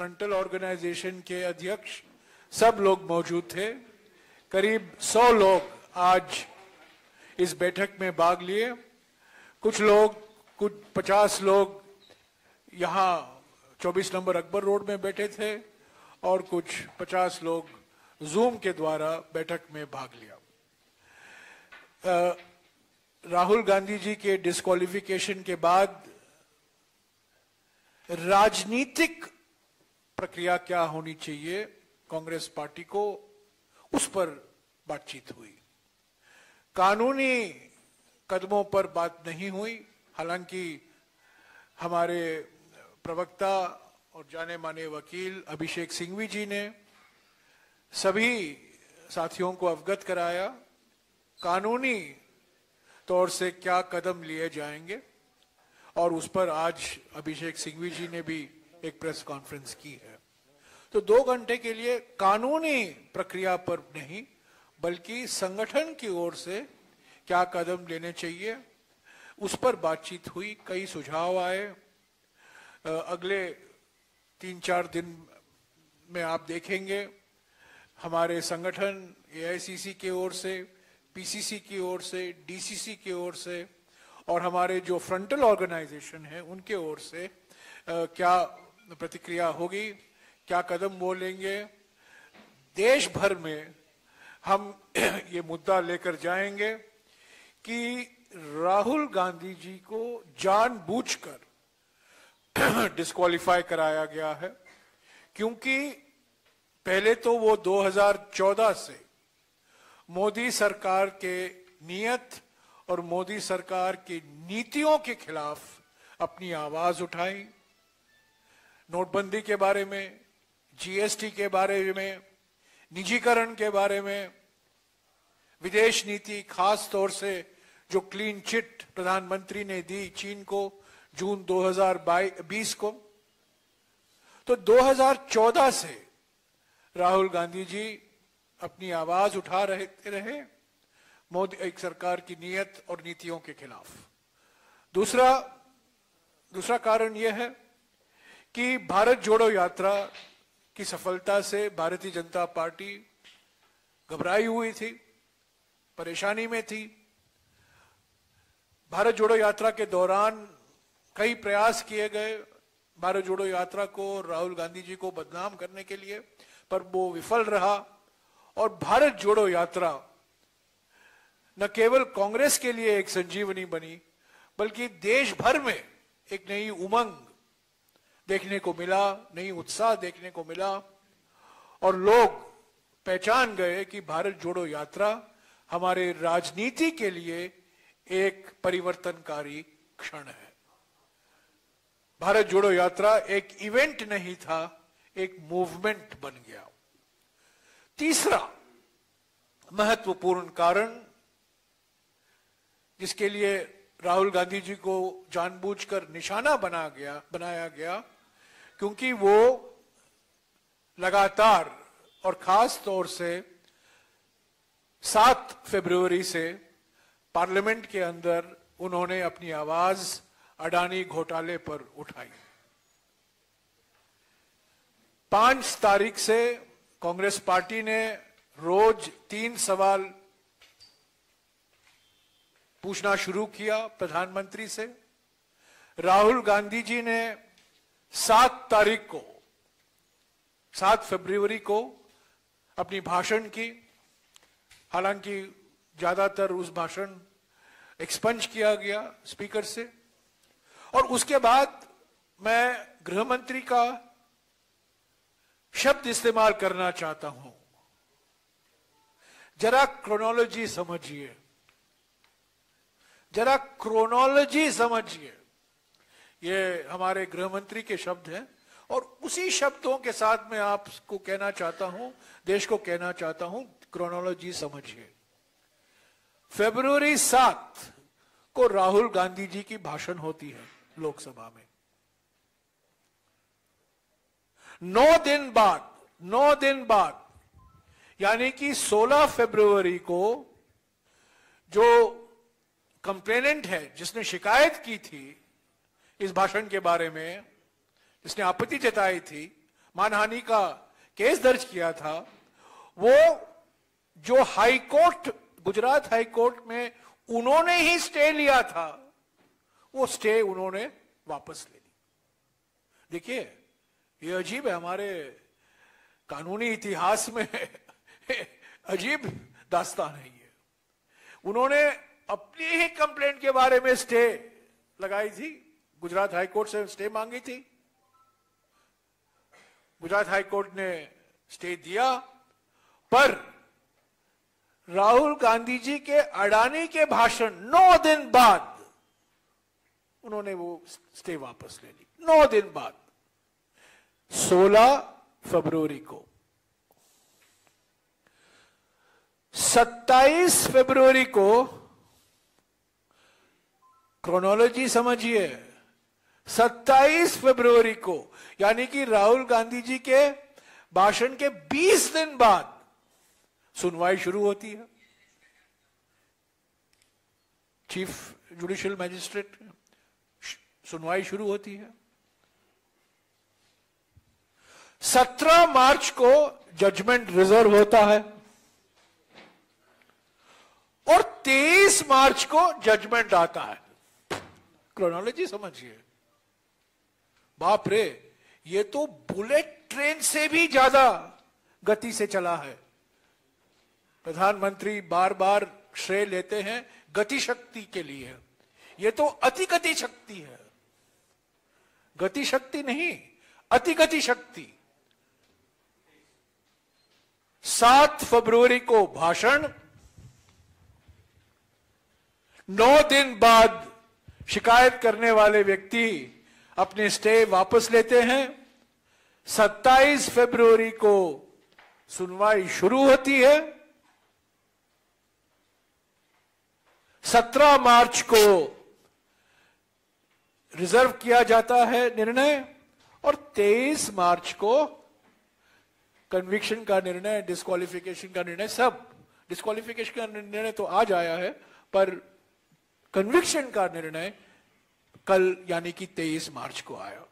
Frontal organisation के अध्यक्ष, सब लोग मौजूद थे। करीब 100 लोग आज इस बैठक में भाग लिए। कुछ 50 लोग यहाँ 24 नंबर अकबर रोड में बैठे थे और कुछ 50 लोग जूम के द्वारा बैठक में भाग लिया। राहुल गांधी जी के डिस्क्वालिफिकेशन के बाद राजनीतिक प्रक्रिया क्या होनी चाहिए कांग्रेस पार्टी को, उस पर बातचीत हुई। कानूनी कदमों पर बात नहीं हुई। हालांकि हमारे प्रवक्ता और जाने माने वकील अभिषेक सिंघवी जी ने सभी साथियों को अवगत कराया कानूनी तौर से क्या कदम लिए जाएंगे, और उस पर आज अभिषेक सिंघवी जी ने भी एक प्रेस कॉन्फ्रेंस की है। तो 2 घंटे के लिए कानूनी प्रक्रिया पर नहीं बल्कि संगठन की ओर से क्या कदम लेने चाहिए उस पर बातचीत हुई। कई सुझाव आए। अगले 3-4 दिन में आप देखेंगे हमारे संगठन एआईसीसी की ओर से, पीसीसी की ओर से, डीसीसी की ओर से और हमारे जो फ्रंटल ऑर्गेनाइजेशन है उनके ओर से क्या प्रतिक्रिया होगी, क्या कदम वो लेंगे। देश भर में हम ये मुद्दा लेकर जाएंगे कि राहुल गांधी जी को जानबूझकर डिस्क्वालीफाई कराया गया है, क्योंकि पहले तो वो 2014 से मोदी सरकार के नियत और मोदी सरकार की नीतियों के खिलाफ अपनी आवाज उठाई। नोटबंदी के बारे में, जीएसटी के बारे में, निजीकरण के बारे में, विदेश नीति, खास तौर से जो क्लीन चिट प्रधानमंत्री ने दी चीन को जून 2020 को। तो 2014 से राहुल गांधी जी अपनी आवाज उठा रहे मोदी एक सरकार की नीयत और नीतियों के खिलाफ। दूसरा कारण यह है कि भारत जोड़ो यात्रा की सफलता से भारतीय जनता पार्टी घबराई हुई थी, परेशानी में थी। भारत जोड़ो यात्रा के दौरान कई प्रयास किए गए भारत जोड़ो यात्रा को, राहुल गांधी जी को बदनाम करने के लिए, पर वो विफल रहा। और भारत जोड़ो यात्रा न केवल कांग्रेस के लिए एक संजीवनी बनी बल्कि देश भर में एक नई उमंग देखने को मिला, नई उत्साह देखने को मिला और लोग पहचान गए कि भारत जोड़ो यात्रा हमारे राजनीति के लिए एक परिवर्तनकारी क्षण है। भारत जोड़ो यात्रा एक इवेंट नहीं था, एक मूवमेंट बन गया। तीसरा महत्वपूर्ण कारण जिसके लिए राहुल गांधी जी को जानबूझकर निशाना बनाया गया, क्योंकि वो लगातार और खास तौर से 7 फरवरी से पार्लियामेंट के अंदर उन्होंने अपनी आवाज अडानी घोटाले पर उठाई। 5 तारीख से कांग्रेस पार्टी ने रोज 3 सवाल पूछना शुरू किया प्रधानमंत्री से। राहुल गांधी जी ने 7 फरवरी को अपनी भाषण की। हालांकि ज्यादातर उस भाषण एक्सपंज किया गया स्पीकर से। और उसके बाद मैं गृह मंत्री का शब्द इस्तेमाल करना चाहता हूं। जरा क्रोनोलॉजी समझिए, जरा क्रोनोलॉजी समझिए। ये हमारे गृह मंत्री के शब्द हैं और उसी शब्दों के साथ मैं आपको कहना चाहता हूं, देश को कहना चाहता हूं, क्रोनोलॉजी समझिए। फरवरी 7 को राहुल गांधी जी की भाषण होती है लोकसभा में। 9 दिन बाद यानी कि 16 फरवरी को जो कंप्लेनेंट है, जिसने शिकायत की थी इस भाषण के बारे में, जिसने आपत्ति जताई थी, मानहानि का केस दर्ज किया था, वो जो high court, Gujarat high court में उन्होंने ही स्टे लिया था, वो स्टे उन्होंने वापस ले ली। देखिए, ये अजीब है, हमारे कानूनी इतिहास में अजीब दास्तान है ये। उन्होंने अपनी ही कंप्लेंट के बारे में स्टे लगाई थी, गुजरात हाई कोर्ट से स्टे मांगी थी, गुजरात हाई कोर्ट ने स्टे दिया, पर राहुल गांधी जी के अडानी के भाषण 9 दिन बाद उन्होंने वो स्टे वापस ले ली। 9 दिन बाद, 16 फरवरी को, 27 फरवरी को, क्रोनोलॉजी समझिए, 27 फरवरी को, यानी कि राहुल गांधी जी के भाषण के 20 दिन बाद सुनवाई शुरू होती है। चीफ जुडिशियल मैजिस्ट्रेट, सुनवाई शुरू होती है। 17 मार्च को जजमेंट रिजर्व होता है और 23 मार्च को जजमेंट आता है। क्रोनोलॉजी समझिए। बाप रे, ये तो बुलेट ट्रेन से भी ज्यादा गति से चला है। प्रधानमंत्री बार बार श्रेय लेते हैं गति शक्ति के लिए, ये तो अति गति शक्ति है, गति शक्ति नहीं, अति गति शक्ति। 7 फरवरी को भाषण, 9 दिन बाद शिकायत करने वाले व्यक्ति अपने स्टे वापस लेते हैं। 27 फरवरी को सुनवाई शुरू होती है। 17 मार्च को रिजर्व किया जाता है निर्णय और 23 मार्च को कन्विक्शन का निर्णय, डिस्क्वालिफिकेशन का निर्णय, सब डिस्क्वालिफिकेशन का निर्णय तो आज आया है, पर कन्विक्शन का निर्णय कल यानी कि 23 मार्च को आया।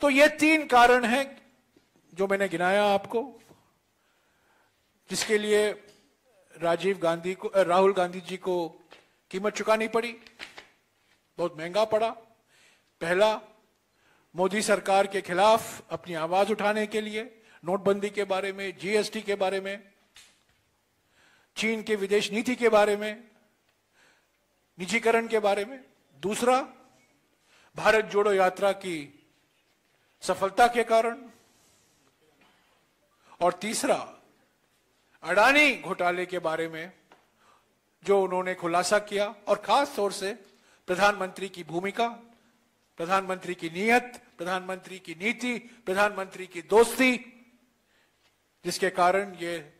तो ये 3 कारण हैं जो मैंने गिनाया आपको, जिसके लिए राहुल गांधी जी को कीमत चुकानी पड़ी, बहुत महंगा पड़ा। पहला, मोदी सरकार के खिलाफ अपनी आवाज उठाने के लिए, नोटबंदी के बारे में, जीएसटी के बारे में, चीन के विदेश नीति के बारे में, निजीकरण के बारे में। दूसरा, भारत जोड़ो यात्रा की सफलता के कारण। और तीसरा, अडानी घोटाले के बारे में जो उन्होंने खुलासा किया, और खास तौर से प्रधानमंत्री की भूमिका, प्रधानमंत्री की नीयत, प्रधानमंत्री की नीति, प्रधानमंत्री की दोस्ती, जिसके कारण ये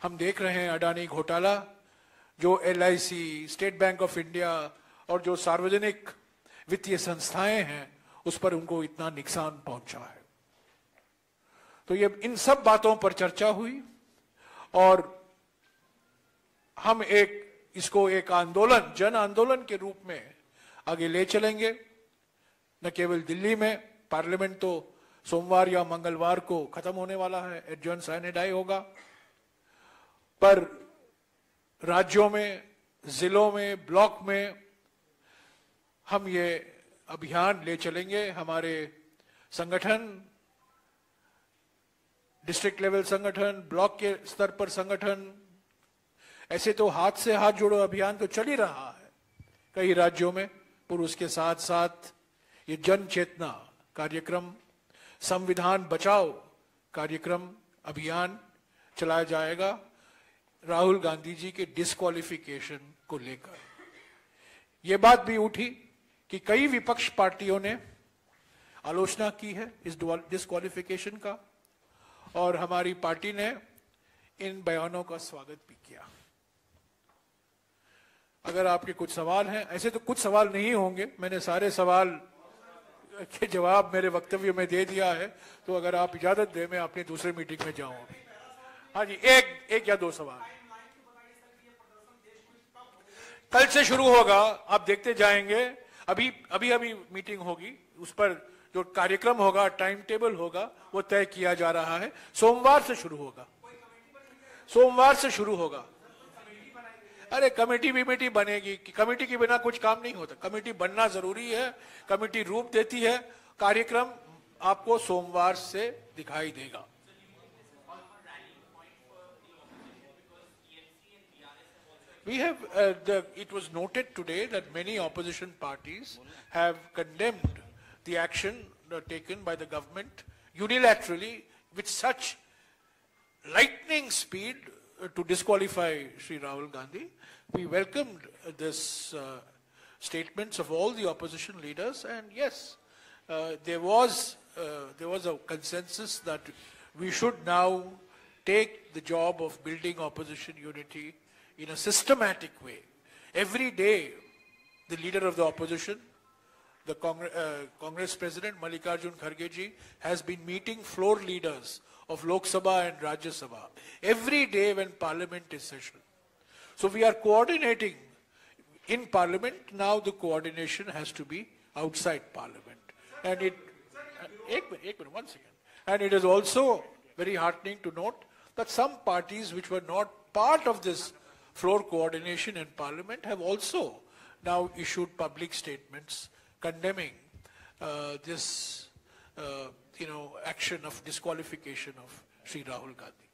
हम देख रहे हैं अडानी घोटाला, जो LIC, state bank of India और जो सार्वजनिक वित्तीय संस्थाएं हैं, उस पर उनको इतना नुकसान पहुंचा है। तो ये इन सब बातों पर चर्चा हुई और हम इसको एक आंदोलन, जन आंदोलन के रूप में आगे ले चलेंगे। न केवल दिल्ली में, पार्लियामेंट तो सोमवार या मंगलवार को खत्म होने वाला है, एडजर्न साइने डाई होगा, पर राज्यों में, जिलों में, ब्लॉक में हम ये अभियान ले चलेंगे। हमारे संगठन, डिस्ट्रिक्ट लेवल संगठन, ब्लॉक के स्तर पर संगठन, ऐसे तो हाथ से हाथ जोड़ो अभियान तो चल ही रहा है कई राज्यों में, पर उसके साथ साथ ये जन चेतना कार्यक्रम, संविधान बचाओ कार्यक्रम, अभियान चलाया जाएगा राहुल गांधी जी के डिस्क्वालिफिकेशन को लेकर। यह बात भी उठी कि कई विपक्ष पार्टियों ने आलोचना की है इस डिस्क्वालिफिकेशन का, और हमारी पार्टी ने इन बयानों का स्वागत भी किया। अगर आपके कुछ सवाल हैं, ऐसे तो कुछ सवाल नहीं होंगे, मैंने सारे सवाल के जवाब मेरे वक्तव्य में दे दिया है, तो अगर आप इजाजत दें मैं अपनी दूसरे मीटिंग में जाऊं। हाँ जी, एक या 2 सवाल कल से शुरू होगा, आप देखते जाएंगे। अभी मीटिंग होगी, उस पर जो कार्यक्रम होगा, टाइम टेबल होगा, वो तय किया जा रहा है। सोमवार से शुरू होगा, सोमवार से शुरू होगा। अरे कमेटी बनेगी, कमेटी के बिना कुछ काम नहीं होता। कमेटी बनना जरूरी है, कमेटी रूप देती है। कार्यक्रम आपको सोमवार से दिखाई देगा। We have, it was noted today that many opposition parties have condemned the action taken by the government unilaterally with such lightning speed to disqualify Sri Rahul Gandhi. We welcomed this statements of all the opposition leaders, and yes, there was a consensus that we should now take the job of building opposition unity in a systematic way. Every day, the leader of the opposition, the Congress President Mallikarjun Kharge ji, has been meeting floor leaders of Lok Sabha and Rajya Sabha every day when Parliament is session. So we are coordinating in Parliament. Now the coordination has to be outside Parliament. And it, one second. And it is also very heartening to note that some parties which were not part of this floor coordination in Parliament have also now issued public statements condemning this action of disqualification of Sri Rahul Gandhi.